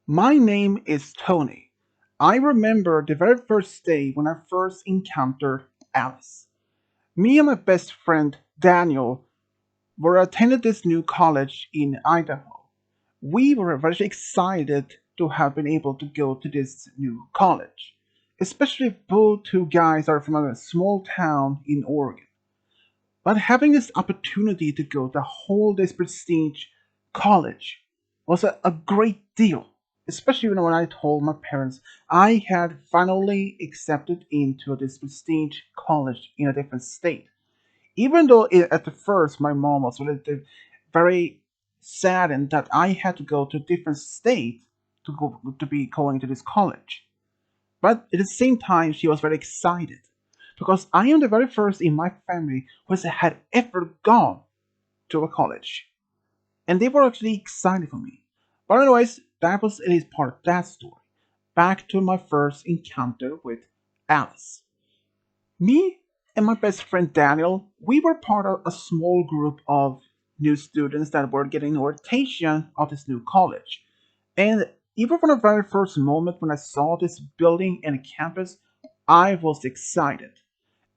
My name is Tony. I remember the very first day when I first encountered Alice. Me and my best friend Daniel were attending this new college in Idaho. We were very excited to have been able to go to this new college, especially both two guys are from a small town in Oregon. But having this opportunity to go to hold this prestige college was a great deal, especially when I told my parents I had finally accepted into this prestige college in a different state. Even though at the first my mom was really very saddened that I had to go to a different state to be going to this college. But at the same time, she was very excited because I am the very first in my family who had ever gone to a college, and they were actually excited for me. But anyways, that was at least part of that story. Back to my first encounter with Alice. Me and my best friend Daniel, we were part of a small group of new students that were getting orientation of this new college. And even from the very first moment when I saw this building and campus, I was excited.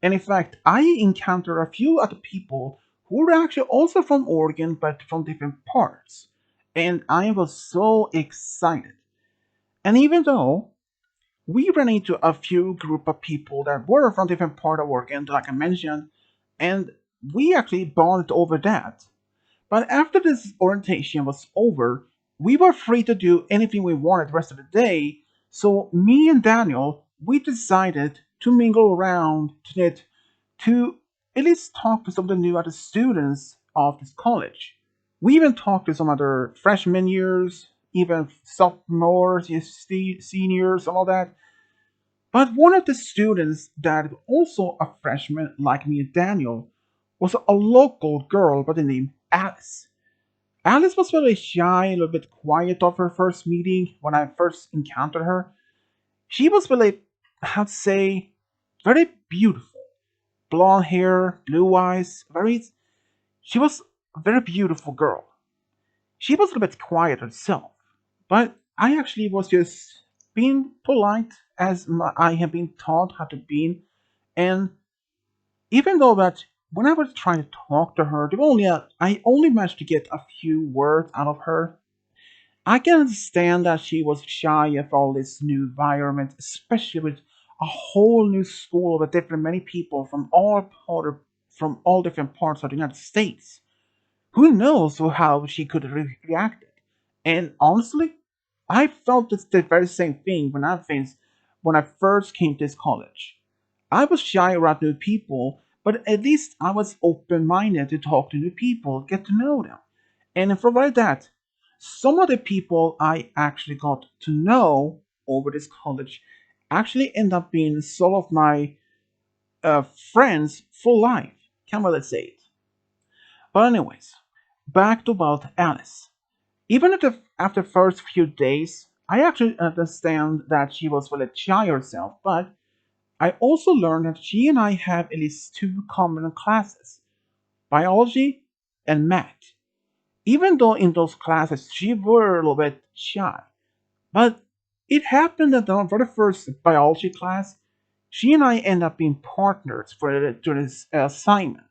And in fact, I encountered a few other people who were actually also from Oregon but from different parts. And I was so excited. And even though we ran into a few group of people that were from different part of Oregon, like I mentioned, and we actually bonded over that. But after this orientation was over, we were free to do anything we wanted the rest of the day. So me and Daniel, we decided to mingle around to at least talk to some of the new other students of this college. We even talked to some other freshman years, even sophomores, seniors, and all that. But one of the students that was also a freshman like me and Daniel was a local girl by the name Alice. Alice was very shy, a little bit quiet of her first meeting when I first encountered her. She was really, I'd say, very beautiful. Blonde hair, blue eyes, she was a very beautiful girl. She was a little bit quiet herself, but I actually was just being polite as I have been taught how to be. And even though that when I was trying to talk to her, I only managed to get a few words out of her. I can understand that she was shy of all this new environment, especially with a whole new school with different many people from all different parts of the United States. Who knows how she could have reacted? And honestly, I felt the very same thing when I first came to this college. I was shy around new people, but at least I was open minded to talk to new people, get to know them. And for like that, some of the people I actually got to know over this college actually end up being some of my friends for life. Can we let's say it? But anyways, back to about Alice. Even after first few days, I actually understand that she was really shy herself, but I also learned that she and I have at least two common classes, biology and math. Even though in those classes she were a little bit shy, but it happened that on for the first biology class, she and I end up being partners for this assignment.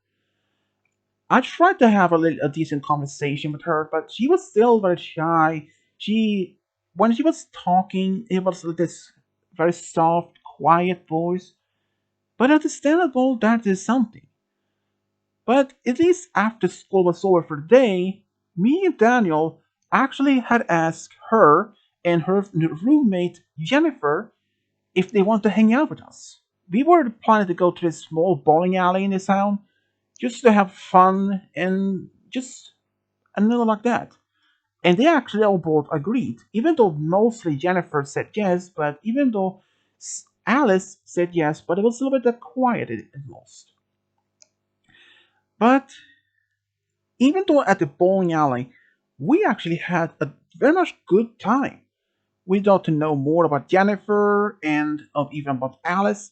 I tried to have a decent conversation with her, but she was still very shy. She, when she was talking, it was this very soft, quiet voice. But understandable, that is something. But at least after school was over for the day, me and Daniel actually had asked her and her roommate Jennifer if they want to hang out with us. We were planning to go to this small bowling alley in this town just to have fun and just and little like that. And they actually all both agreed, even though mostly Jennifer said yes, but even though Alice said yes, but it was a little bit quiet at most. But even though at the bowling alley, we actually had a very much good time. We got to know more about Jennifer and even about Alice.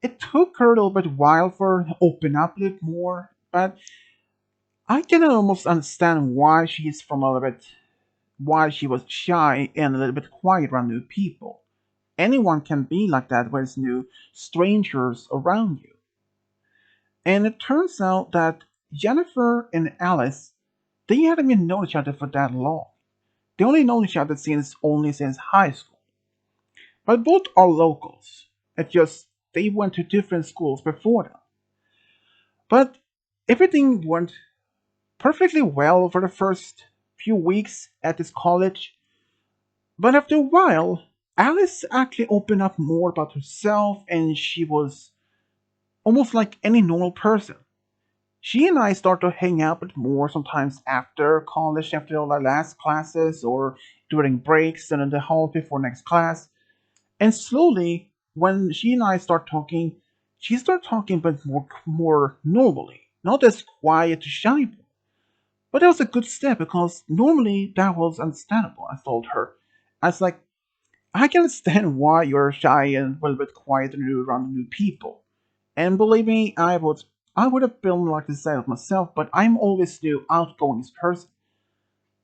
It took her a little bit while for her to open up a little more, but I can almost understand why she's from a little bit while she was shy and a little bit quiet around new people. Anyone can be like that when there's new strangers around you. And it turns out that Jennifer and Alice, they hadn't even known each other for that long. They only known each other since high school. But both are locals. It's just they went to different schools before them. But everything went perfectly well for the first few weeks at this college. But after a while, Alice actually opened up more about herself and she was almost like any normal person. She and I start to hang out a bit more sometimes after college, after all our last classes, or during breaks and in the hall before next class. And slowly, when she and I start talking, she started talking but more normally, not as quiet to shy. But that was a good step because normally that was understandable, I told her. I was like, I can understand why you're shy and a little bit quiet when you're around new people. And believe me, I would have been like this of myself, but I'm always the outgoing person.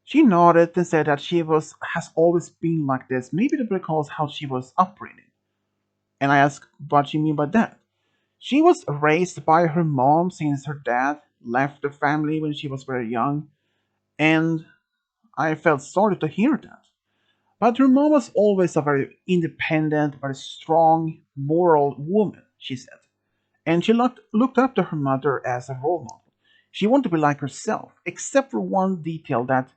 She nodded and said that she was has always been like this, maybe because how she was upbringing. And I asked what she mean by that. She was raised by her mom since her dad left the family when she was very young, and I felt sorry to hear that. But her mom was always a very independent, very strong, moral woman, she said. And she looked up to her mother as a role model. She wanted to be like herself, except for one detail that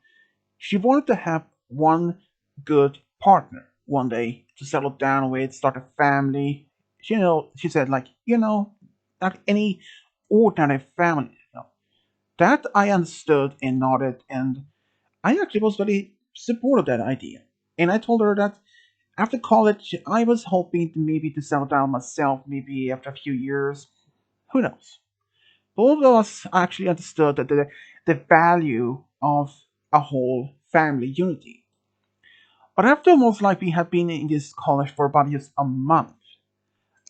she wanted to have one good partner one day to settle down with, start a family. She said, like, like any ordinary family. That I understood and nodded, and I actually was very supportive of that idea. And I told her that after college, I was hoping to maybe to settle down myself, maybe after a few years. Who knows? Both of us actually understood that the value of a whole family unity. But after almost like we had been in this college for about just a month,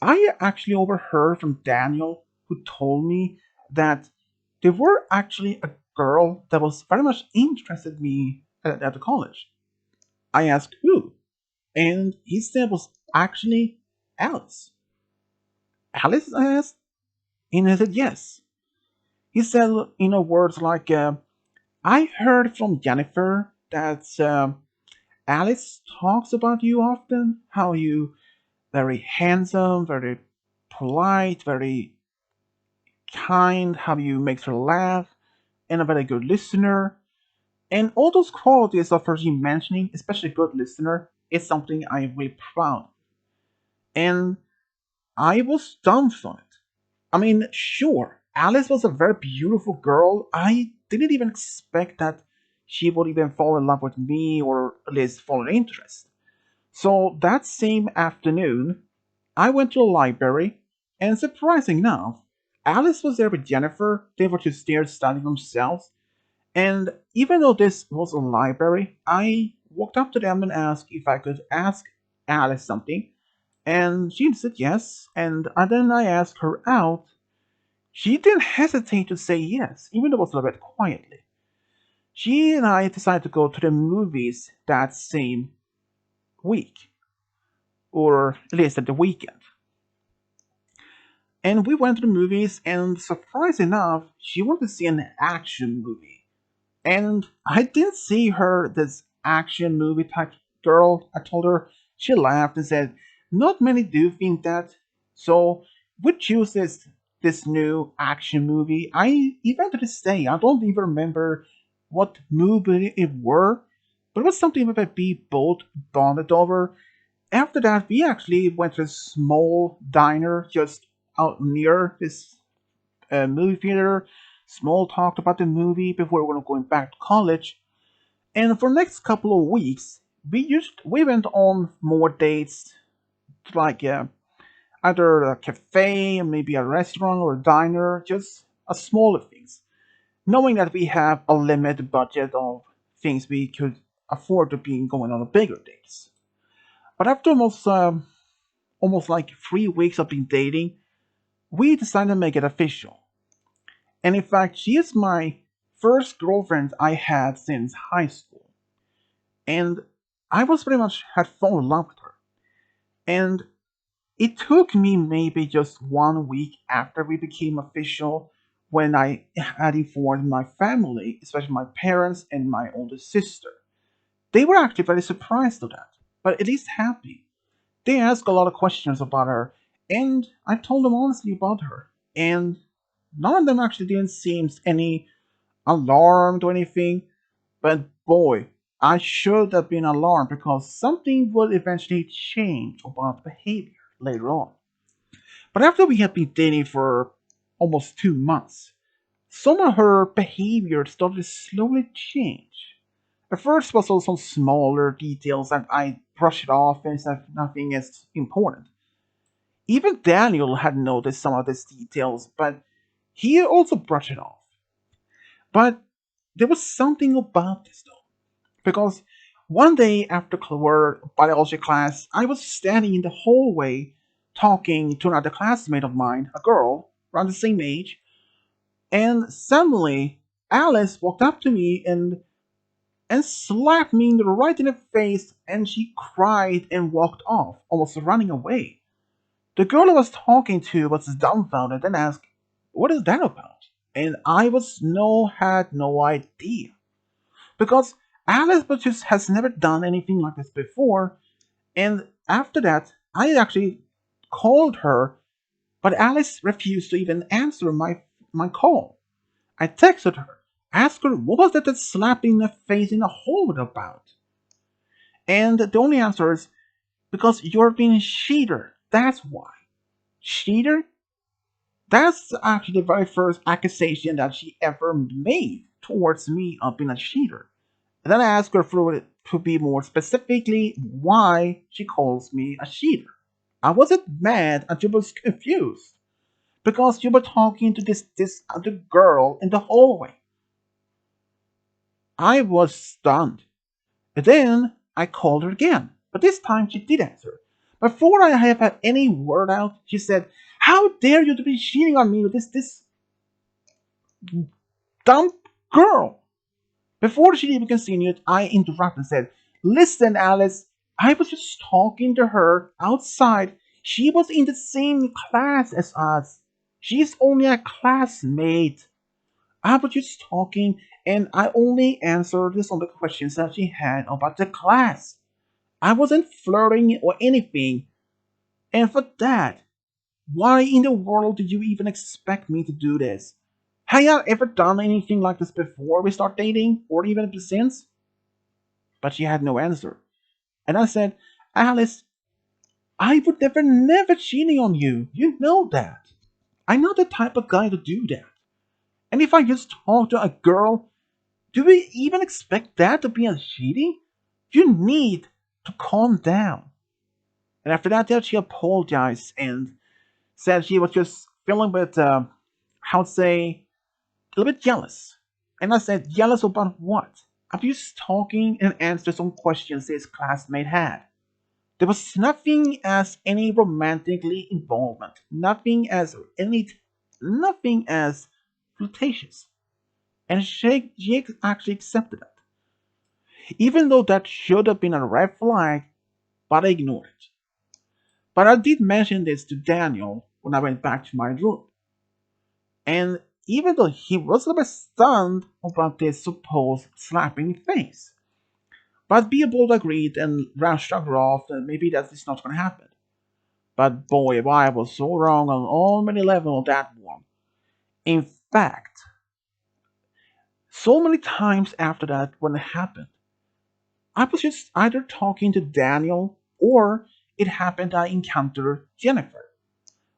I actually overheard from Daniel, who told me that there were actually a girl that was very much interested in me at the college. I asked who, and he said it was actually Alice. Alice, I asked, and he said yes. He said, words like, I heard from Jennifer that Alice talks about you often, how you very handsome, very polite, very kind, how you make her laugh, and a very good listener. And all those qualities of her you mentioning, especially good listener, is something I'm really proud of. And I was dumbfounded. I mean, sure, Alice was a very beautiful girl. I didn't even expect that she would even fall in love with me or at least fall in interest. So that same afternoon, I went to the library, and surprising enough, Alice was there with Jennifer. They were just there studying themselves. And even though this was a library, I walked up to them and asked if I could ask Alice something. And she said yes. And then I asked her out. She didn't hesitate to say yes, even though it was a little bit quietly. She and I decided to go to the movies that same week, or at least at the weekend. And we went to the movies, and surprise enough, she wanted to see an action movie. And I didn't see her this action movie type girl. I told her. She laughed and said, "Not many do think that." So we choose this new action movie. I even to this day I don't even remember what movie it were, but it was something that we both bonded over. After that, we actually went to a small diner just out near this movie theater. Small talked about the movie before we were going back to college. And for the next couple of weeks, we went on more dates, like either a cafe, maybe a restaurant or a diner, just a smaller things, knowing that we have a limited budget of things we could afford to be going on a bigger dates. But after almost like 3 weeks of being dating, we decided to make it official. And in fact, she is my first girlfriend I had since high school. and I was pretty much had fallen in love with her. And it took me maybe just 1 week after we became official when I had informed my family, especially my parents and my older sister. They were actually very surprised of that, but at least happy. They asked a lot of questions about her, and I told them honestly about her. And none of them actually didn't seem any alarmed or anything, but boy, I should have been alarmed because something would eventually change about behavior later on. But after we had been dating for almost 2 months, some of her behavior started to slowly change. At first it was all some smaller details that I brushed it off and said nothing is important. Even Daniel had noticed some of these details, but he also brushed it off. But there was something about this though, because one day after our biology class, I was standing in the hallway talking to another classmate of mine, a girl around the same age, and suddenly Alice walked up to me and slapped me right in the face, and she cried and walked off, almost running away. The girl I was talking to was dumbfounded and asked, "What is that about?" And I had no idea. Because Alice but just has never done anything like this before, and after that I actually called her, but Alice refused to even answer my call. I texted her, asked her what was that slapping the face in the hole about? And the only answer is because you're being a cheater. That's why. Cheater? That's actually the very first accusation that she ever made towards me of being a cheater. And then I asked her for it to be more specifically why she calls me a cheater. I wasn't mad, I just was confused because you were talking to this other girl in the hallway. I was stunned. And then I called her again, but this time she did answer. Before I have had any word out, she said, "How dare you to be cheating on me with this dumb girl?" Before she even continued, I interrupted and said, "Listen, Alice, I was just talking to her outside. She was in the same class as us. She's only a classmate. I was just talking, and I only answered some of the questions that she had about the class. I wasn't flirting or anything. And for that, why in the world did you even expect me to do this? Have you ever done anything like this before we start dating, or even since?" But she had no answer. And I said, "Alice, I would never cheating on you. You know that. I'm not the type of guy to do that. And if I just talk to a girl, do we even expect that to be a cheating? You need to calm down." And after that, she apologized and said she was just feeling a bit, how to say, a little bit jealous. And I said, "Jealous about what?" I'm just talking and answered some questions his classmate had. There was nothing as any romantically involvement, nothing as flirtatious. And she actually accepted it. Even though that should have been a red flag, but I ignored it. But I did mention this to Daniel when I went back to my room. And even though he was a little bit stunned about this supposed slapping face, but we both agreed and shrugged her off that maybe that is not going to happen. But boy, I was so wrong on all many levels of that one. In fact, so many times after that when it happened, I was just either talking to Daniel or it happened I encountered Jennifer.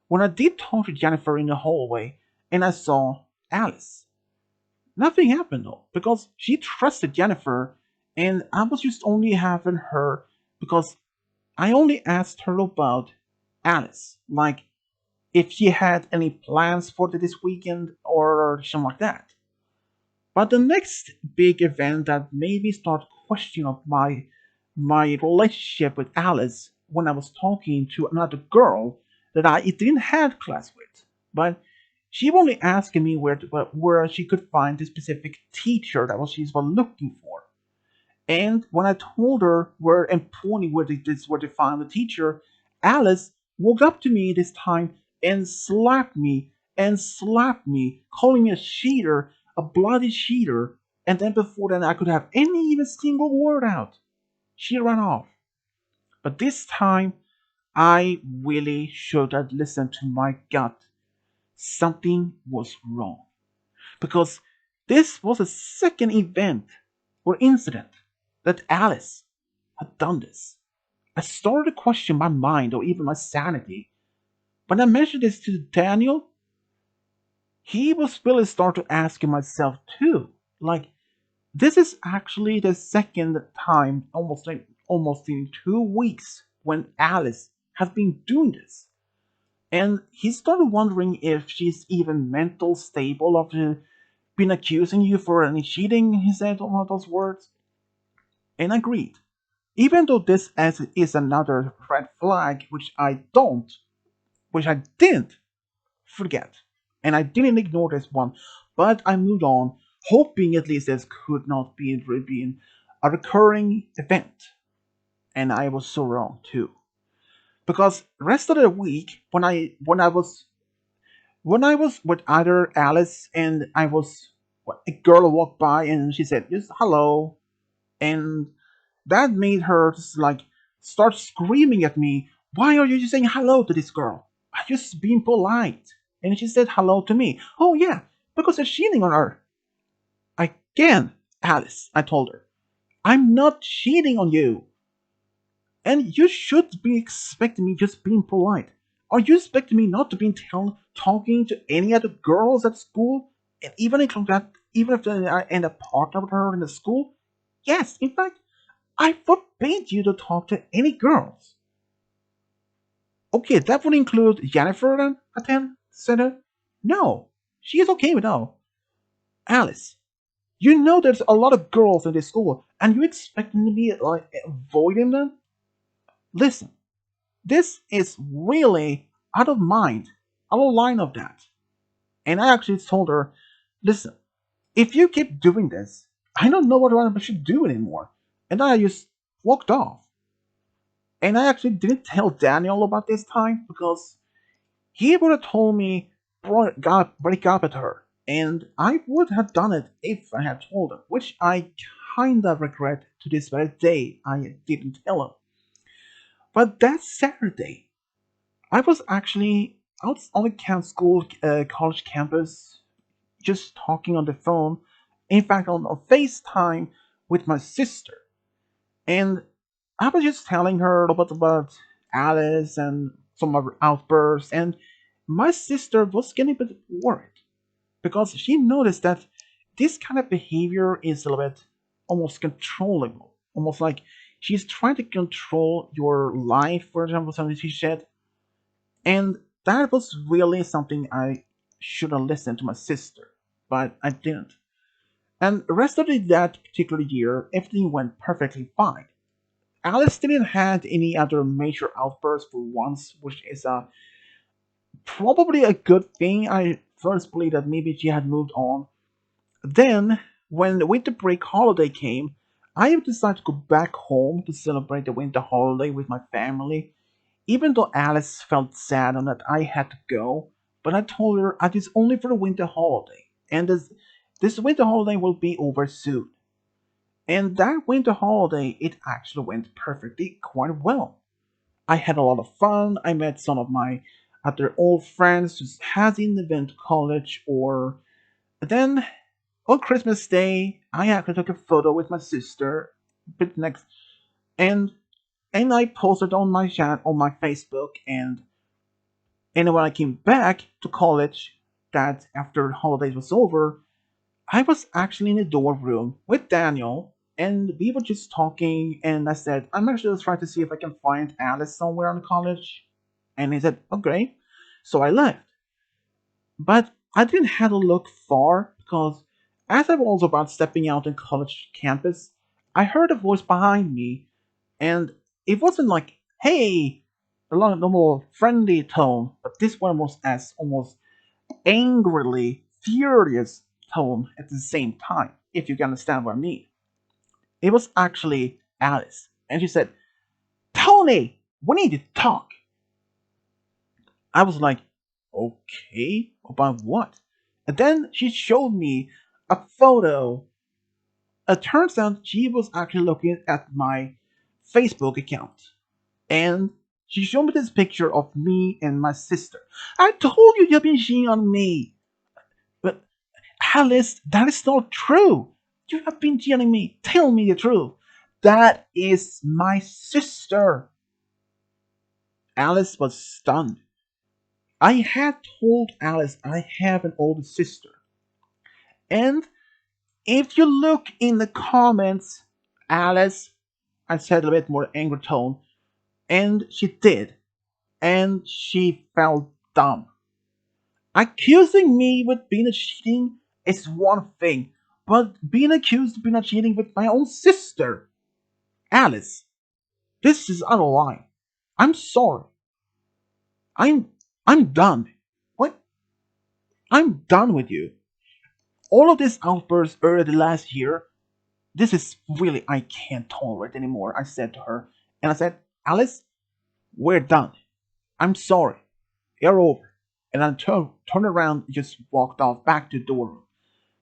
When I did talk to Jennifer in the hallway and I saw Alice, nothing happened though, because she trusted Jennifer and I was just only having her because I only asked her about Alice, like if she had any plans for this weekend or something like that. But the next big event that made me start questioning of my relationship with Alice when I was talking to another girl that I didn't have class with, but she only asking me where she could find the specific teacher that was she's was looking for. And when I told her where and pointing where this where to find the teacher, Alice walked up to me this time and slapped me, calling me a cheater, a bloody cheater. And then before then I could have any even single word out, she ran off. But this time I really should have listened to my gut. Something was wrong. Because this was a second event or incident that Alice had done this. I started to question my mind or even my sanity. When I mentioned this to Daniel, he was really starting to ask myself too. Like, this is actually the second time, almost in 2 weeks, when Alice has been doing this. And he started wondering if she's even mental stable after been accusing you for any cheating, he said one of those words. And agreed. Even though this is another red flag, which I didn't forget, and I didn't ignore this one, but I moved on, hoping at least this could not be a recurring event. And I was so wrong too, because rest of the week when I was with either Alice and a girl walked by and she said just hello, and that made her just like start screaming at me. Why are you just saying hello to this girl? I'm just being polite. And she said hello to me. Oh yeah, because you're cheating on her. Again, Alice, I told her. I'm not cheating on you. And you should be expecting me just being polite. Are you expecting me not to be talking to any other girls at school? And even if I end up partner with her in the school? Yes, in fact, I forbid you to talk to any girls. Okay, that would include Jennifer then, attend center? No, she is okay with that. Alice, you know there's a lot of girls in this school, and you expect me to be like avoiding them? Listen, this is really out of mind, out of line of that. And I actually told her, listen, if you keep doing this, I don't know what I should do anymore. And I just walked off. And I actually didn't tell Daniel about this time because he would have told me break up with her. And I would have done it if I had told him, which I kinda regret to this very day I didn't tell him. But that Saturday, I was actually out on the college campus just talking on the phone, in fact, on a FaceTime with my sister. And I was just telling her about Alice and some of her outbursts, and my sister was getting a bit worried because she noticed that this kind of behavior is a little bit almost controllable, almost like she's trying to control your life, for example, something she said. And that was really something I should have listened to my sister, but I didn't. And the rest of that particular year, everything went perfectly fine. Alice didn't had any other major outbursts for once, which is probably a good thing. I first believed that maybe she had moved on. Then, when the winter break holiday came, I decided to go back home to celebrate the winter holiday with my family. Even though Alice felt sad on that I had to go, but I told her it is only for the winter holiday, and this winter holiday will be over soon. And that winter holiday, it actually went perfectly quite well. I had a lot of fun. I met some of my other old friends who hadn't been to college. Or then on Christmas Day, I actually took a photo with my sister, bit next, and I posted on my chat on my Facebook. And when I came back to college, that after holidays was over, I was actually in the dorm room with Daniel, and we were just talking. And I said, I'm actually just trying to see if I can find Alice somewhere in college. And he said, okay. So I left. But I didn't have to look far because as I was about stepping out on college campus, I heard a voice behind me, and it wasn't like, hey, a lot of normal friendly tone, but this one was as almost angrily furious tone at the same time, if you can understand what I mean. It was actually Alice. And she said, Tony, we need to talk. I was like, okay, about what? And then she showed me a photo. It turns out she was actually looking at my Facebook account. And she showed me this picture of me and my sister. I told you you've been cheating on me. But Alice, that is not true. You have been cheating on me. Tell me the truth. That is my sister. Alice was stunned. I had told Alice I have an older sister. And if you look in the comments, Alice, I said a bit more angry tone, and she did. And she felt dumb. Accusing me with being a cheating is one thing, but being accused of being a cheating with my own sister, Alice, this is out of line. I'm sorry. I'm I'm done. What? I'm done with you. All of this outbursts earlier last year, this is really I can't tolerate anymore, I said to her. And I said, Alice, we're done. I'm sorry. You're over. And I turned around and just walked off back to the door.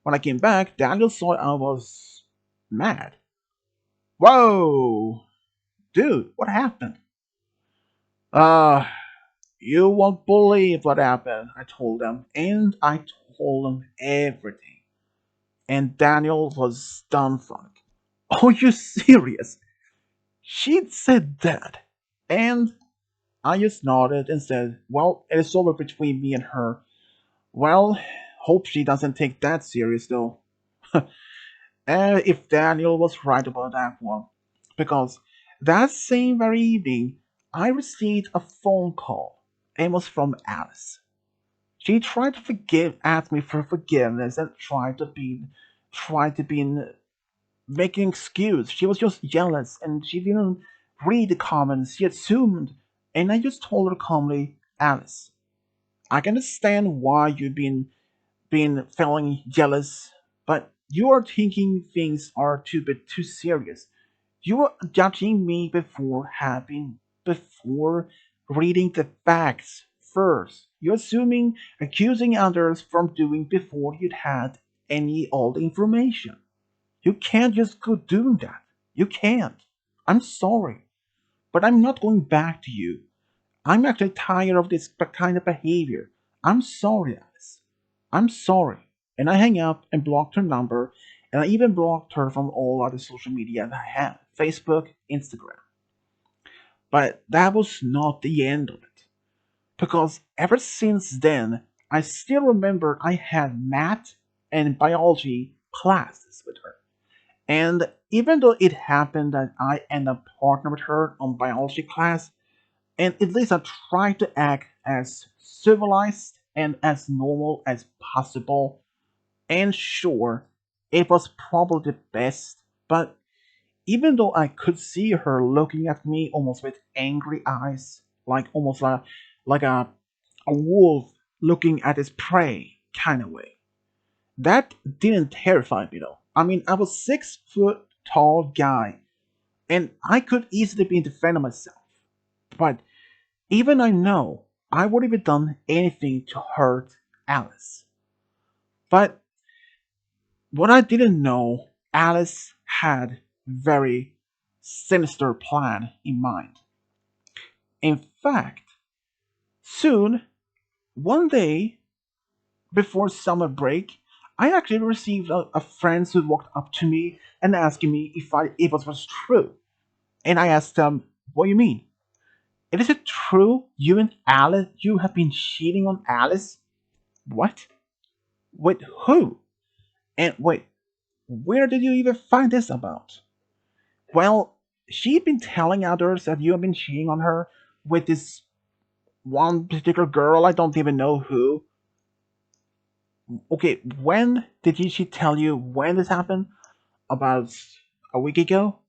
When I came back, Daniel saw I was mad. Whoa! Dude, what happened? Uh, you won't believe what happened, I told him. And I told him everything. And Daniel was dumbfounded. Are you serious? She'd said that. And I just nodded and said, well, it is over between me and her. Well, hope she doesn't take that serious though. If Daniel was right about that one. Because that same very evening, I received a phone call. It was from Alice. She tried to ask me for forgiveness and tried to be making excuse. She was just jealous and she didn't read the comments. She assumed, and I just told her calmly, Alice, I can understand why you've been feeling jealous, but you are thinking things are too bit too serious. You are judging me before reading the facts first. You're assuming accusing others from doing before you'd had any old information. You can't just go doing that. You can't. I'm sorry, but I'm not going back to you. I'm actually tired of this kind of behavior. I'm sorry, Alice. I'm sorry. And I hang up and blocked her number, and I even blocked her from all other social media that I have Facebook, Instagram. But that was not the end of it. Because ever since then, I still remember I had math and biology classes with her. And even though it happened that I end up partner with her on biology class, and at least I tried to act as civilized and as normal as possible. And sure, it was probably the best, but even though I could see her looking at me almost with angry eyes, like almost like a wolf looking at its prey kind of way, that didn't terrify me though. I mean, I was 6 foot tall guy, and I could easily be defending myself. But even I know I would have done anything to hurt Alice. But what I didn't know, Alice had very sinister plan in mind. In fact, soon, one day before summer break, I actually received a friend who walked up to me and asking me if it was true. And I asked them, "What do you mean? Is it true you have been cheating on Alice?" What? With who? And wait, where did you even find this about? Well, she'd been telling others that you have been cheating on her with this one particular girl, I don't even know who. Okay, when did she tell you when this happened? About a week ago?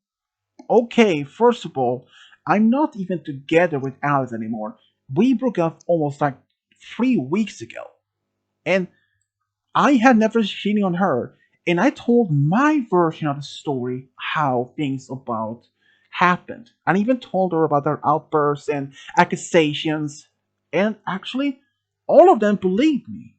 Okay, first of all, I'm not even together with Alice anymore. We broke up almost like 3 weeks ago. And I had never cheated on her. And I told my version of the story, how things about happened. And even told her about their outbursts and accusations. And actually, all of them believed me.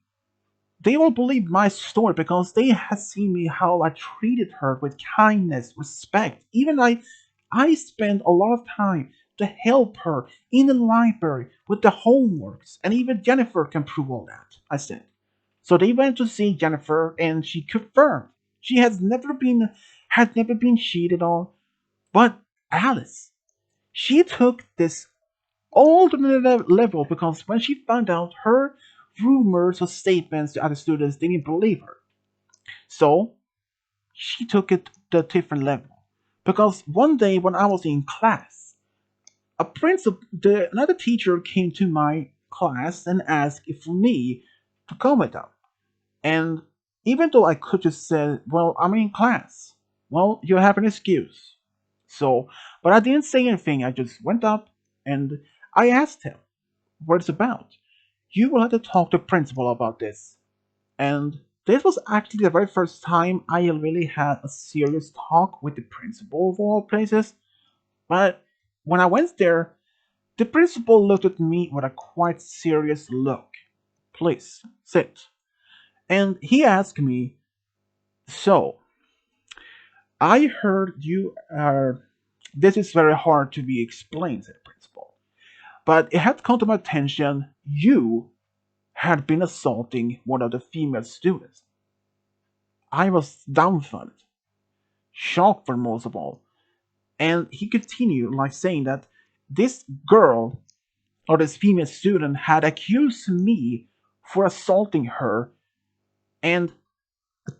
They all believed my story because they had seen me how I treated her with kindness, respect. Even I spent a lot of time to help her in the library with the homeworks, and even Jennifer can prove all that, I said. So they went to see Jennifer, and she confirmed she had never been cheated on. But Alice, she took this all to another level because when she found out her rumors or statements to other students didn't believe her. So she took it to a different level. Because one day when I was in class, another teacher came to my class and asked for me to come with them. And even though I could just say, well, I'm in class, well, you have an excuse. So, but I didn't say anything. I just went up and I asked him what it's about. You will have to talk to principal about this. And this was actually the very first time I really had a serious talk with the principal of all places. But when I went there, the principal looked at me with a quite serious look. Please, sit. And he asked me, so, I heard you are. This is very hard to be explained, said the principal. But it had come to my attention you had been assaulting one of the female students. I was dumbfounded, shocked for most of all. And he continued, like saying that this girl or this female student had accused me for assaulting her and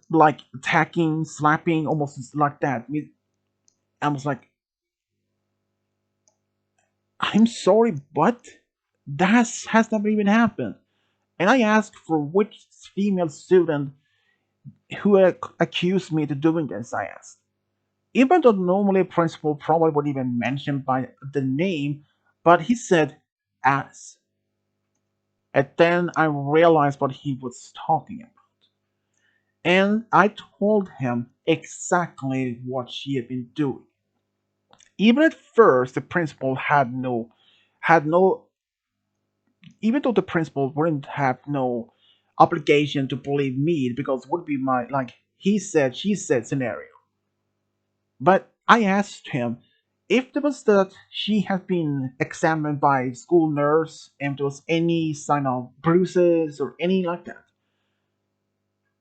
like attacking, slapping, almost like that. I was like, I'm sorry, but that has never even happened. And I asked for which female student who accused me of doing this, I asked. Even though normally a principal probably would even mention by the name, but he said Alice. And then I realized what he was talking about. And I told him exactly what she had been doing. Even at first, the principal had no, even though the principal wouldn't have no obligation to believe me because it would be my, like, he said, she said scenario. But I asked him if there was that she had been examined by school nurse and if there was any sign of bruises or any like that.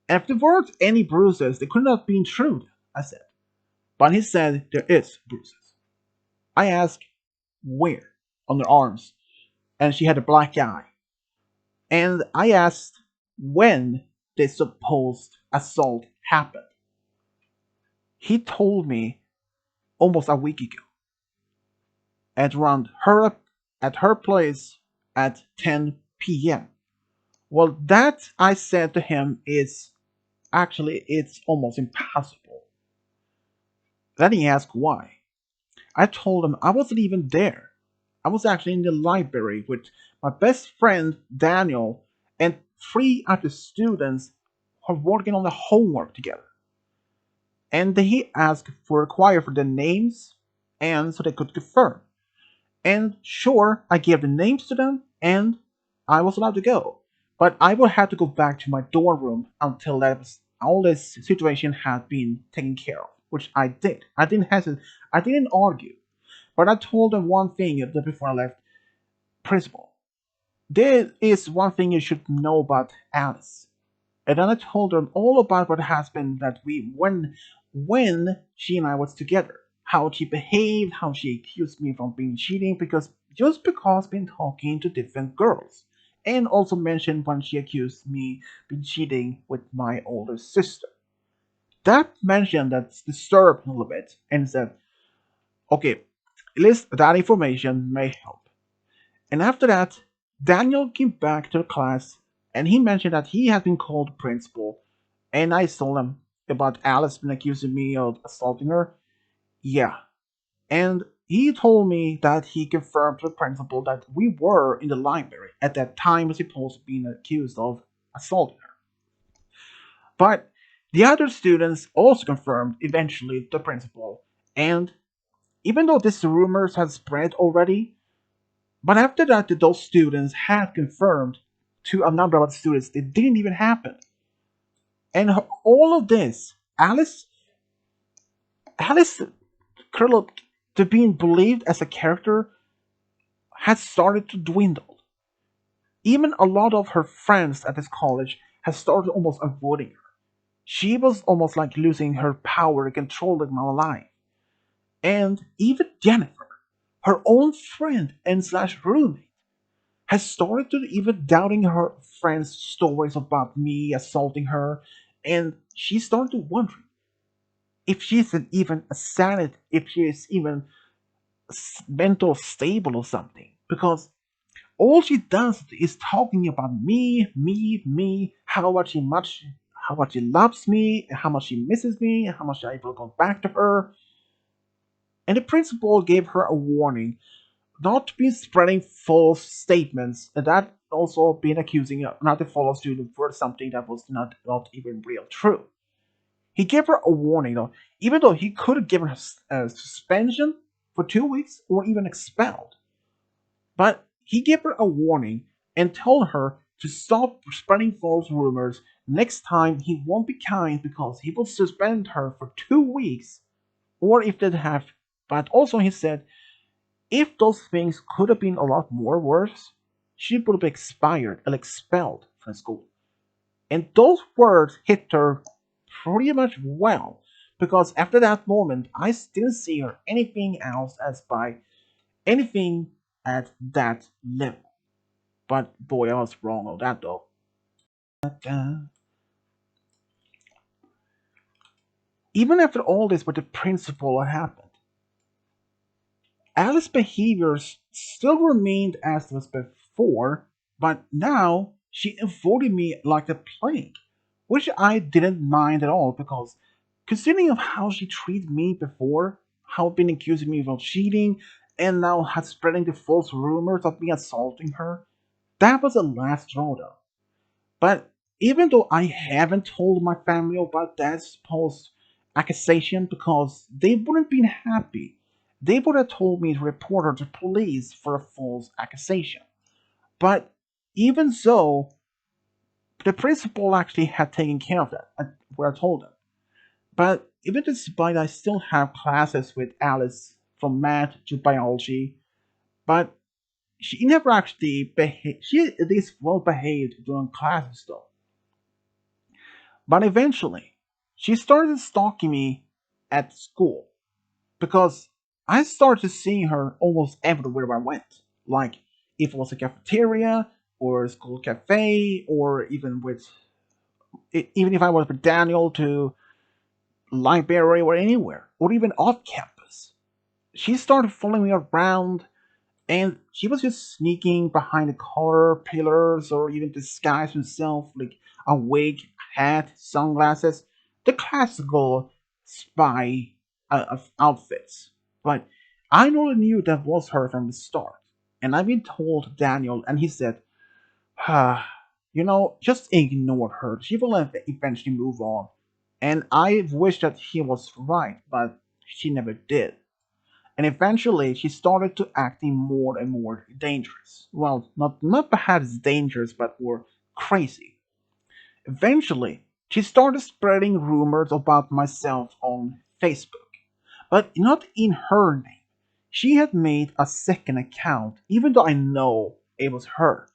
And if there weren't any bruises, they could not have been true, I said. But he said there is bruises. I asked where? On her arms. And she had a black eye. And I asked when the supposed assault happened. He told me almost a week ago at around her at her place at 10 p.m. Well, that I said to him is actually it's almost impossible. Then he asked why. I told him I wasn't even there. I was actually in the library with my best friend Daniel and three other students who are working on the homework together. And he asked for require for the names and so they could confirm. And sure, I gave the names to them and I was allowed to go. But I would have to go back to my dorm room until all this situation had been taken care of, which I did. I didn't hesitate. I didn't argue. But I told them one thing before I left. Principal, there is one thing you should know about Alice. And then I told them all about what has been that we when she and I was together, how she behaved, how she accused me from being cheating because just because been talking to different girls, and also mentioned when she accused me being cheating with my older sister. That mention that disturbed a little bit and said, okay, at least that information may help. And after that, Daniel came back to the class and he mentioned that he had been called principal. And I told him about Alice been accusing me of assaulting her. Yeah. And he told me that he confirmed to the principal that we were in the library at that time as supposed to being accused of assaulting her. But The other students also confirmed eventually to the principal, and even though these rumors had spread already, but after that, those students had confirmed to a number of students it didn't even happen. And all of this, Alice Curl to being believed as a character had started to dwindle. Even a lot of her friends at this college had started almost avoiding her. She was almost like losing her power and controlling my life. And even Jennifer, her own friend and slash roommate, has started to even doubting her friend's stories about me assaulting her, and she started to wondering if she isn't even a sanity, if she is even mental stable or something. Because all she does is talking about me, me, me, how much she loves me, how much she misses me, how much I will go back to her. And the principal gave her a warning not to be spreading false statements, and that also been accusing another fellow student for something that was not even real true. He gave her a warning though, even though he could have given her a suspension for 2 weeks or even expelled. But he gave her a warning and told her to stop spreading false rumors. Next time he won't be kind because he will suspend her for 2 weeks, or if they have. But also he said if those things could have been a lot more worse, she would have expired and expelled from school. And those words hit her pretty much well, because after that moment, I still see her anything else as by anything at that level. But boy, I was wrong on that though. Even after all this with the principal happened, Alice's behaviors still remained as was before, but now she avoided me like the plague, which I didn't mind at all because considering of how she treated me before, how been accusing me of cheating, and now had spreading the false rumors of me assaulting her, that was the last straw though. But even though I haven't told my family about that supposed accusation because they wouldn't been happy, they would have told me to report her to police for a false accusation. But even so, the principal actually had taken care of that, what I told them. But even despite I still have classes with Alice from math to biology, but she never actually behaved. She at least well behaved during classes though. But eventually, she started stalking me at school because I started seeing her almost everywhere I went. Like if it was a cafeteria or a school cafe, or even if I was with Daniel to library or anywhere, or even off campus. She started following me around, and she was just sneaking behind the color pillars or even disguise herself like a wig, hat, sunglasses, the classical spy of outfits. But I already knew that was her from the start. And I've been told Daniel, and he said, ah, just ignore her. She will eventually move on. And I wish that he was right, but she never did. And eventually she started to acting more and more dangerous. Well, not perhaps dangerous, but more crazy. Eventually, she started spreading rumors about myself on Facebook, but not in her name. She had made a second account, even though I know it was her.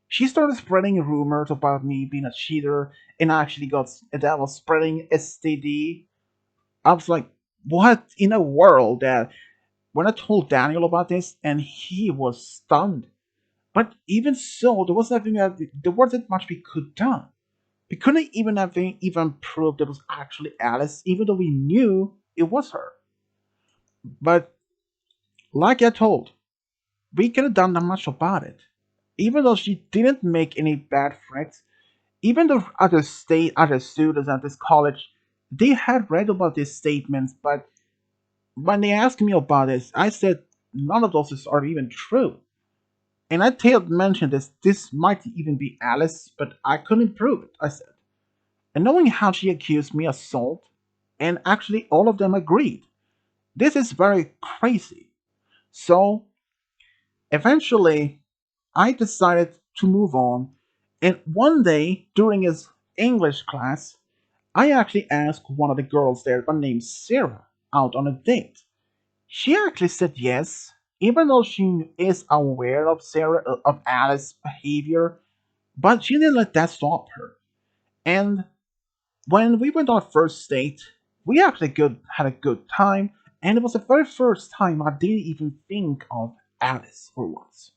She started spreading rumors about me being a cheater, and I actually got that was spreading STD. I was like, what in a world that when I told Daniel about this, and he was stunned. But even so, there wasn't much we could done. We couldn't even have even proved it was actually Alice, even though we knew it was her. But like I told, we could have done not much about it. Even though she didn't make any bad threats, even the other students at this college, they had read about these statements, but when they asked me about this, I said none of those are even true. And I mentioned this might even be Alice, but I couldn't prove it, I said. And knowing how she accused me of assault, and actually all of them agreed. This is very crazy. So eventually, I decided to move on, and one day during his English class, I actually asked one of the girls there by name Sarah out on a date. She actually said yes, even though she is aware of Alice's behavior, but she didn't let that stop her. And when we went on our first date, we actually had a good time, and it was the very first time I didn't even think of Alice for once.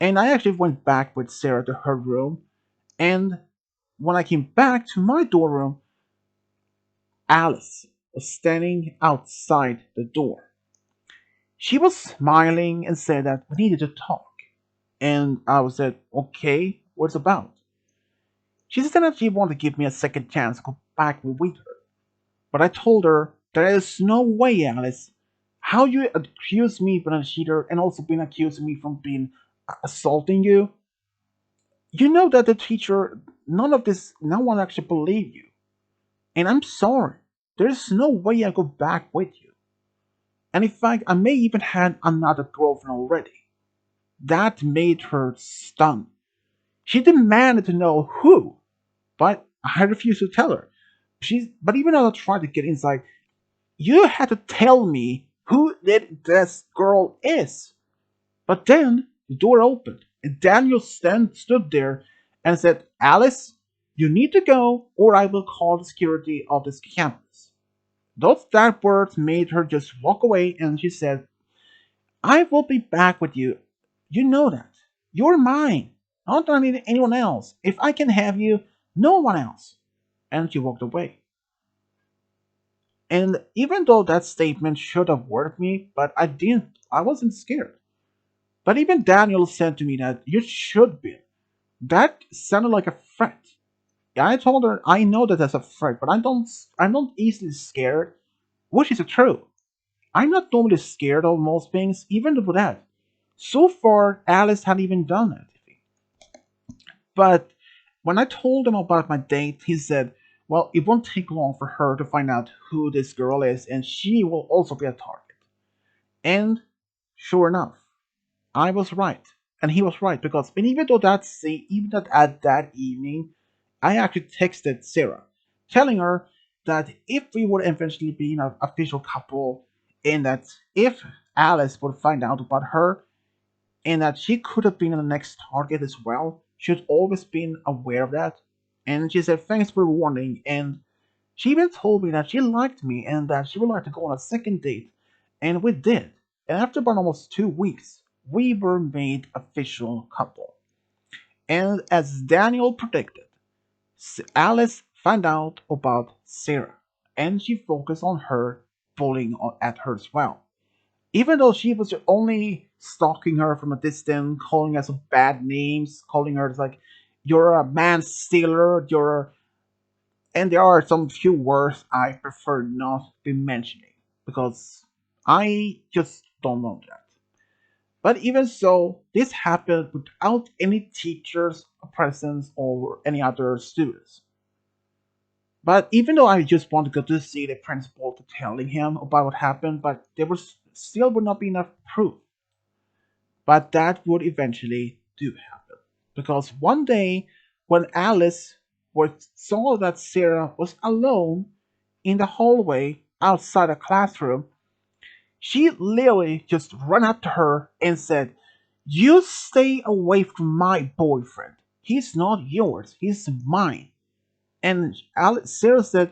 And I actually went back with Sarah to her room, and when I came back to my dorm room, Alice was standing outside the door. She was smiling and said that we needed to talk. And I was said, okay, what's about? She said that she wanted to give me a second chance to go back with her. But I told her there is no way, Alice. How you accuse me of being a cheater and also been accusing me from being assaulting you? You know that the teacher, none of this, no one actually believed you. And I'm sorry. There's no way I go back with you. And in fact, I may even had another girlfriend already. That made her stunned. She demanded to know who, but I refused to tell her. But even though I tried to get inside, you had to tell me who this girl is. But then the door opened, and Daniel stood there and said, Alice, you need to go, or I will call the security of this campus. Those that words made her just walk away, and she said, I will be back with you. You know that. You're mine. I don't need anyone else. If I can have you, no one else. And she walked away. And even though that statement should have worried me, but I didn't. I wasn't scared. But even Daniel said to me that you should be. That sounded like a threat. Yeah, I told her I know that that's a threat, but I'm not easily scared, which is true. I'm not normally scared of most things, even with that. So far, Alice hadn't even done anything. But when I told him about my date, he said, well, it won't take long for her to find out who this girl is, and she will also be a target. And sure enough, I was right. And he was right, because and even though even that at that evening, I actually texted Sarah, telling her that if we would eventually be an official couple, and that if Alice would find out about her, and that she could have been the next target as well. She'd always been aware of that. And she said, thanks for warning. And she even told me that she liked me and that she would like to go on a second date. And we did. And after about almost 2 weeks, we were made official couple. And as Daniel predicted, Alice found out about Sarah. And she focused on her, bullying at her as well. Even though she was only stalking her from a distance, calling her some bad names, calling her like, you're a man stealer, and there are some few words I prefer not be mentioning because I just don't know that. But even so, this happened without any teachers presence or any other students. But even though I just want to go to see the principal to telling him about what happened, but there was still would not be enough proof. But that would eventually do happen. Because one day, when Alice saw that Sarah was alone in the hallway outside the classroom, she literally just ran up to her and said, you stay away from my boyfriend. He's not yours, he's mine. And Sarah said,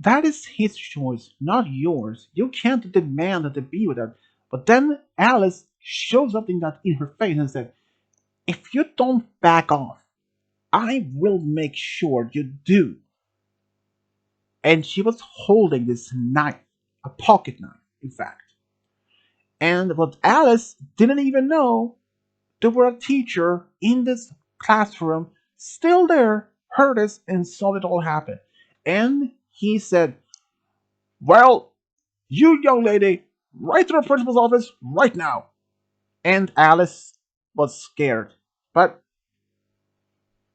that is his choice, not yours. You can't demand to be with him. But then Alice showed something that in her face and said, if you don't back off, I will make sure you do. And she was holding this knife, a pocket knife, in fact. And what Alice didn't even know, there were a teacher in this classroom still there, heard this, and saw it all happen. And he said, well, you young lady, right to the principal's office right now. And Alice was scared. But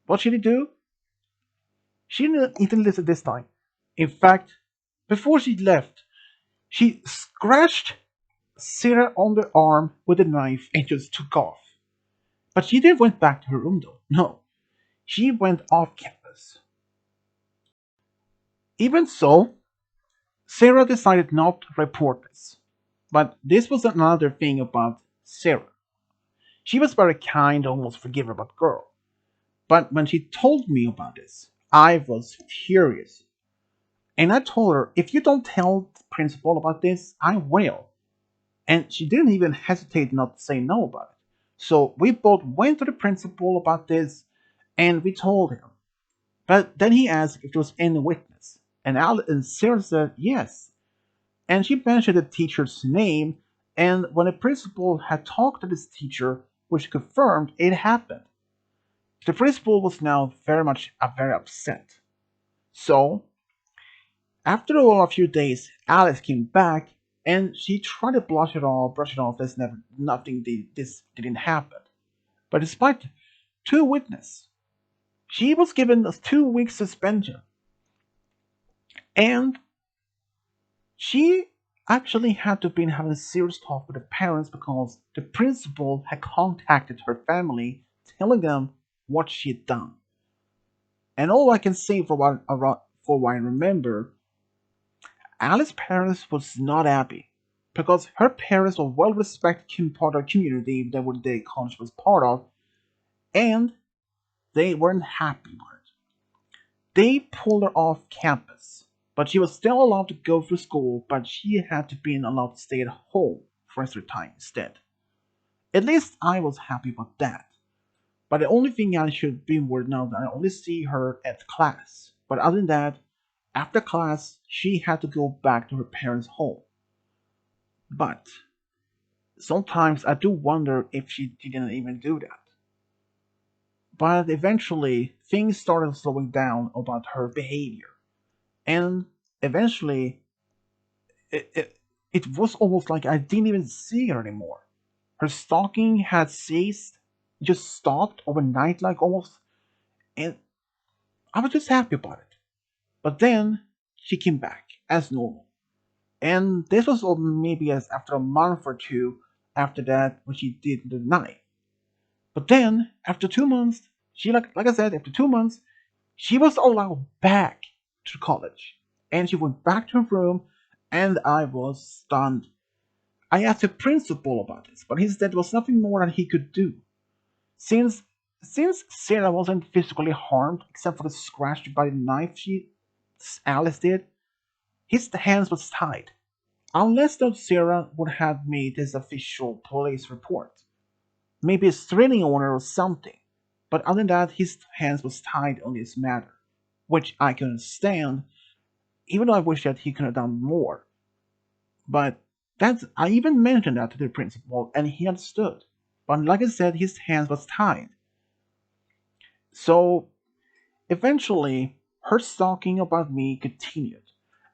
what should he do? She didn't listen this time. In fact, before she left, she scratched Sarah on the arm with a knife and just took off. But she didn't went back to her room though. No, she went off campus. Even so, Sarah decided not to report this. But this was another thing about Sarah. She was very kind, almost forgivable girl. But when she told me about this, I was furious. And I told her, if you don't tell the principal about this, I will. And she didn't even hesitate not to say no about it. So we both went to the principal about this and we told him. But then he asked if there was any witness. And Sarah said yes. And she mentioned the teacher's name. And when the principal had talked to this teacher, which confirmed it happened, the principal was now very upset. So after a few days, Alice came back and she tried to brush it off as never, this didn't happen. But despite two witnesses, she was given a 2 week suspension, and she actually had to be having a serious talk with the parents because the principal had contacted her family, telling them what she had done. And all I can say for what I remember, Alice's parents was not happy because her parents were well respected part of the community that the college was part of, and they weren't happy with it. They pulled her off campus, but she was still allowed to go through school, but she had to be allowed to stay at home for the rest of her time instead. At least I was happy about that. But the only thing I should be worried now that I only see her at class. But other than that, after class, she had to go back to her parents' home. But sometimes I do wonder if she didn't even do that. But eventually, things started slowing down about her behavior. And eventually, it was almost like I didn't even see her anymore. Her stalking had ceased, just stopped overnight, like almost, and I was just happy about it. But then she came back as normal. And this was maybe as after a month or two after that when she did the night. But then after 2 months, she like I said, after 2 months, she was allowed back to college. And she went back to her room and I was stunned. I asked the principal about this, but he said there was nothing more that he could do. Since since Sarah wasn't physically harmed except for the scratch by the knife she Alice did, his hands was tied. Unless that Sarah would have made his official police report. Maybe a restraining order or something. But other than that, his hands was tied on this matter. Which I can understand, even though I wish that he could have done more. But that's I even mentioned that to the principal and he understood. But like I said, his hands was tied. So eventually her stalking about me continued.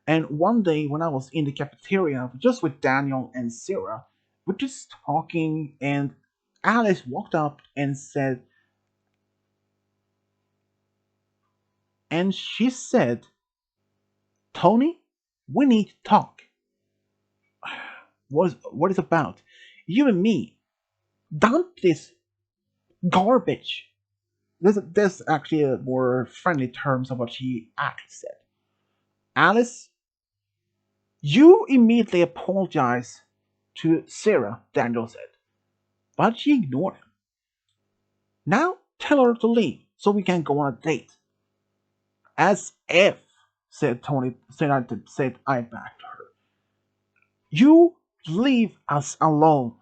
And one day when I was in the cafeteria just with Daniel and Sarah, we're just talking and Alice walked up and said and she said, Tony, we need to talk. What is about? You and me. Dump this garbage. There's actually a more friendly terms of what she actually said. Alice, you immediately apologize to Sarah, Daniel said, but she ignored him. Now tell her to leave so we can go on a date. As if, said Tony, said I back to her. You leave us alone.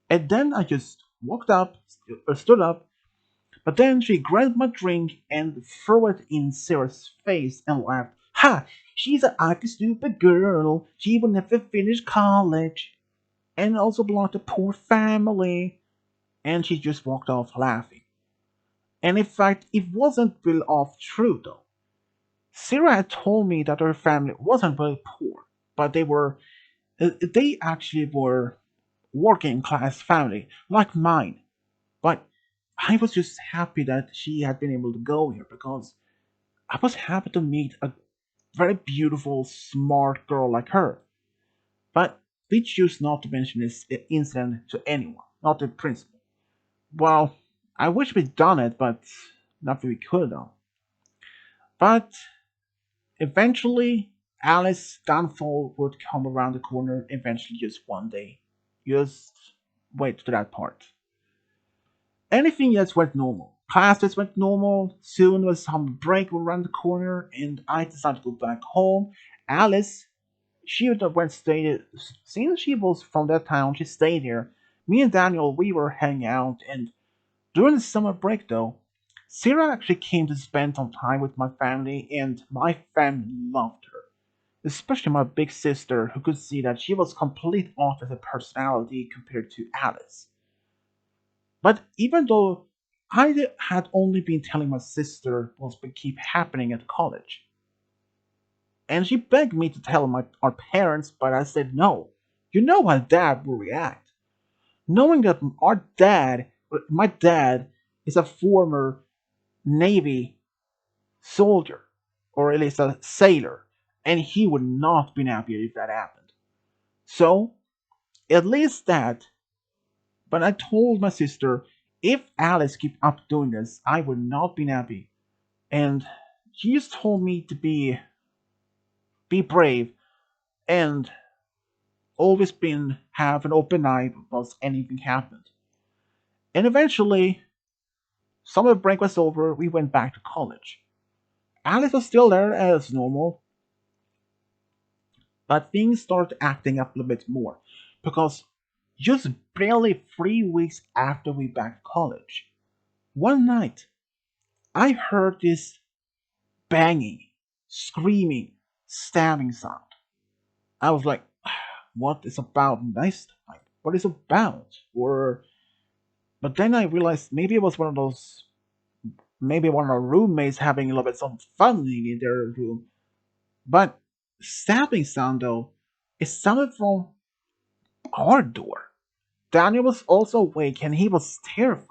And then I just stood up, but then she grabbed my drink and threw it in Sarah's face and laughed. Ha! She's a ugly, stupid girl. She will never finish college. And also belong to poor family. And she just walked off laughing. And in fact, it wasn't really off true though. Sarah had told me that her family wasn't really poor, but they actually were working class family like mine. But I was just happy that she had been able to go here because I was happy to meet a very beautiful, smart girl like her. But we choose not to mention this incident to anyone, not the principal. Well, I wish we'd done it, but nothing we could have. But eventually, Alice's downfall would come around the corner eventually just one day. Just wait to that part. Anything else went normal. Classes went normal. Soon was some break around the corner, and I decided to go back home. Alice, she went stayed. Since she was from that town, she stayed here. Me and Daniel, we were hanging out, and during the summer break, though, Sarah actually came to spend some time with my family, and my family loved her. Especially my big sister, who could see that she was complete opposite personality compared to Alice. But even though had only been telling my sister what would keep happening at college, and she begged me to tell our parents, but I said no. You know how Dad will react. Knowing that my dad, is a former Navy soldier, or at least a sailor, and he would not be happy if that happened. So, at least that, but I told my sister if Alice kept up doing this, I would not be happy. And she just told me to be brave and always been have an open eye once anything happened. And eventually, summer break was over, we went back to college. Alice was still there as normal, but things started acting up a little bit more because just barely 3 weeks after we back to college, one night I heard this banging, screaming, stabbing sound. I was like, what is about this? Like, what is about? Or but then I realized maybe it was one of those, maybe one of our roommates having a little bit some fun in their room. But stabbing sound though, it sounded from our door. Daniel was also awake and he was terrified.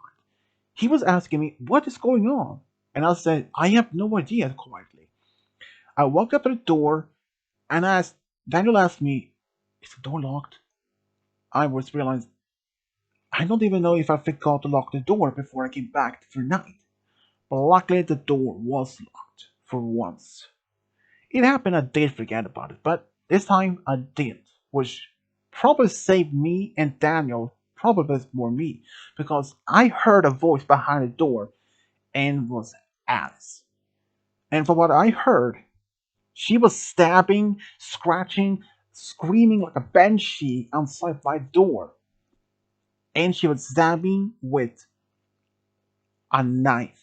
He was asking me, what is going on? And I said, I have no idea quietly. I walked up to the door and Daniel asked me, is the door locked? I was realized I don't even know if I forgot to lock the door before I came back for night. But luckily the door was locked for once. It happened I did forget about it, but this time I didn't, which probably saved me and Daniel, probably more me, because I heard a voice behind the door and it was Alice. And from what I heard, she was stabbing, scratching, screaming like a banshee outside my door. And she was stabbing with a knife.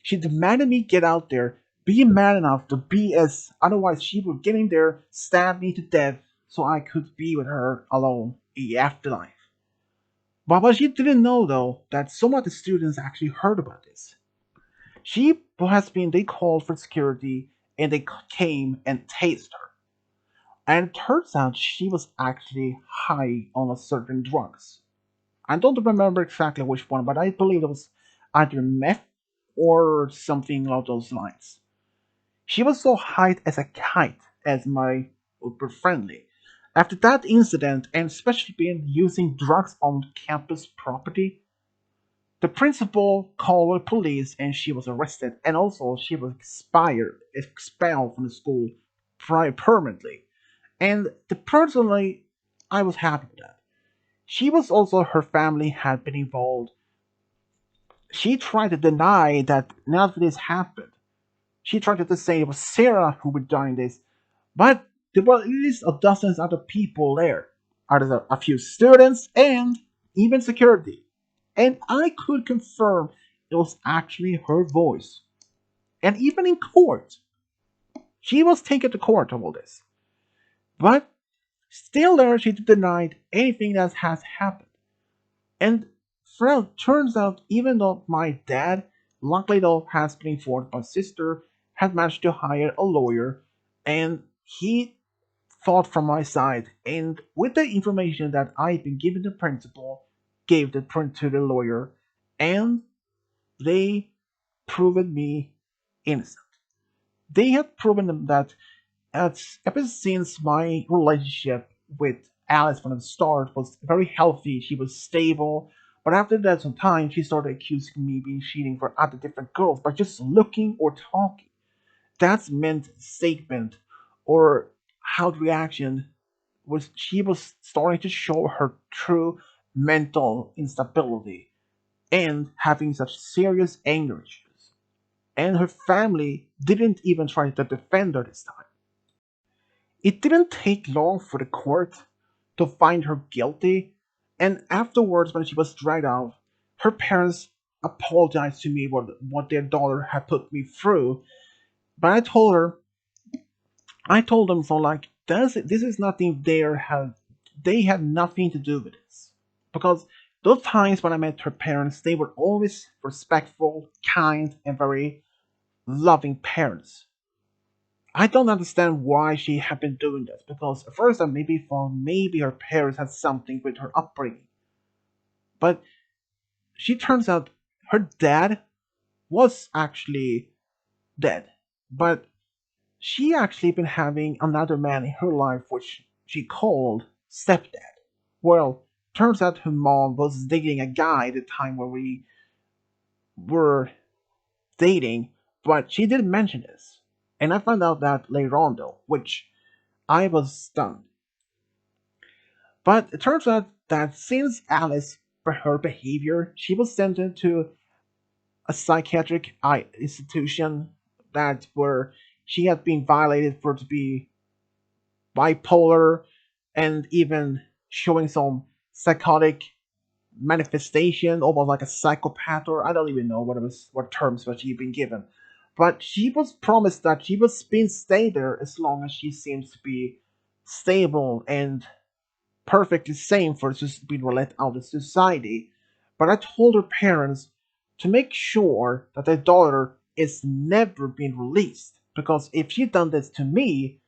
She demanded me get out there, be man enough to be as otherwise she would get in there, stab me to death so I could be with her alone in the afterlife. But what she didn't know though, that some of the students actually heard about this. She has been they called for security and they came and tased her. And it turns out she was actually high on a certain drugs. I don't remember exactly which one, but I believe it was either meth or something along those lines. She was so high as a kite, as my Uber friendly. After that incident, and especially being using drugs on campus property, the principal called the police and she was arrested, and also she was expelled from the school permanently. And personally, I was happy with that. She was also her family had been involved. She tried to deny that none of this happened. She tried to say it was Sarah who was doing this, but there were at least a dozen other people there. Other a few students and even security. And I could confirm it was actually her voice. And even in court, she was taken to court of all this. But still there she denied anything that has happened. And Fred turns out even though my dad, luckily though, has been informed my sister, had managed to hire a lawyer and he fought from my side and with the information that I'd been given the principal, gave the print to the lawyer and they proved me innocent. They had proven them that ever since my relationship with Alice from the start was very healthy, she was stable. But after that, some time, she started accusing me being cheating for other different girls by just looking or talking. That's meant statement or how the reaction was she was starting to show her true mental instability and having such serious anger issues. And her family didn't even try to defend her this time. It didn't take long for the court to find her guilty, and afterwards, when she was dragged out, her parents apologized to me for what their daughter had put me through. But I told them so like this is nothing they had nothing to do with this because those times when I met her parents, they were always respectful, kind, and very loving parents. I don't understand why she had been doing this because at first I maybe thought maybe her parents had something with her upbringing, but she turns out her dad was actually dead, but she actually been having another man in her life which she called stepdad. Well, turns out her mom was dating a guy at the time when we were dating, but she didn't mention this. And I found out that later on though, which I was stunned. But it turns out that since Alice, for her behavior, she was sent into a psychiatric institution that where she had been violated for to be bipolar and even showing some psychotic manifestation, almost like a psychopath, or I don't even know what terms was she been given. But she was promised that she was being stay there as long as she seems to be stable and perfectly sane for just being let out of society. But I told her parents to make sure that their daughter is never being released. Because if she done this to me,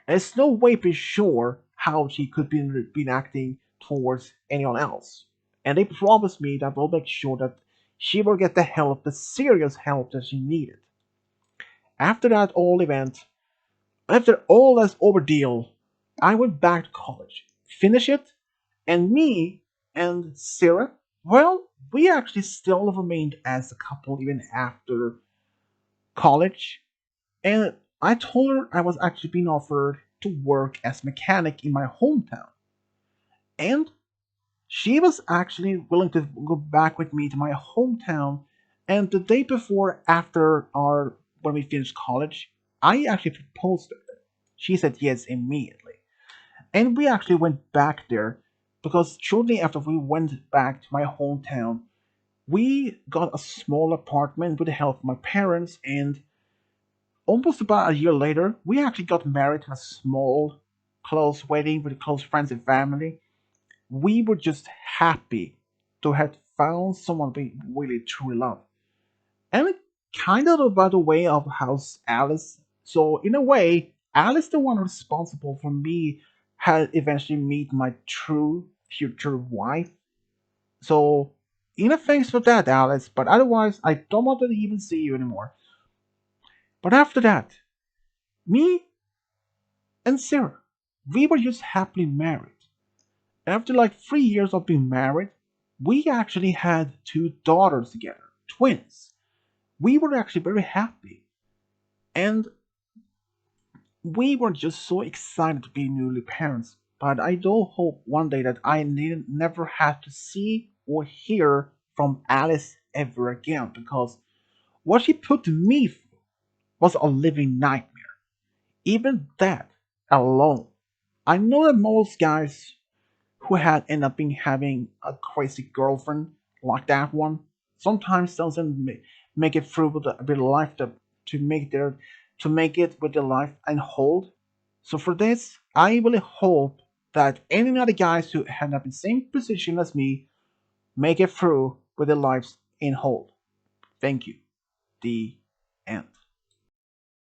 there's no way to be sure how she could be acting towards anyone else. And they promised me that they'll make sure that she will get the help, the serious help that she needed. After that all event, after all that ordeal, I went back to college, finished it, and me and Sarah, well, we actually still remained as a couple even after college. And I told her I was actually being offered to work as mechanic in my hometown. And she was actually willing to go back with me to my hometown. And the day before, after our when we finished college, I actually proposed to her. She said yes immediately. And we actually went back there because shortly after we went back to my hometown, we got a small apartment with the help of my parents, and almost about a year later, we actually got married in a small, close wedding with close friends and family. We were just happy to have found someone we really truly love. And it kind of by the way of house Alice. So in a way, Alice the one responsible for me had eventually meet my true future wife. So in a thanks for that, Alice. But otherwise, I don't want to even see you anymore. But after that, me and Sarah, we were just happily married. After like 3 years of being married, we actually had two daughters together, twins. We were actually very happy. And we were just so excited to be newly parents. But I do hope one day that I never have to see or hear from Alice ever again because what she put me through was a living nightmare. Even that alone. I know that most guys who had ended up being having a crazy girlfriend like that one sometimes doesn't make it through with the life to make their to make it with their life and hold. So for this, I really hope that any other guys who end up in the same position as me make it through with their lives in hold. Thank you. The end.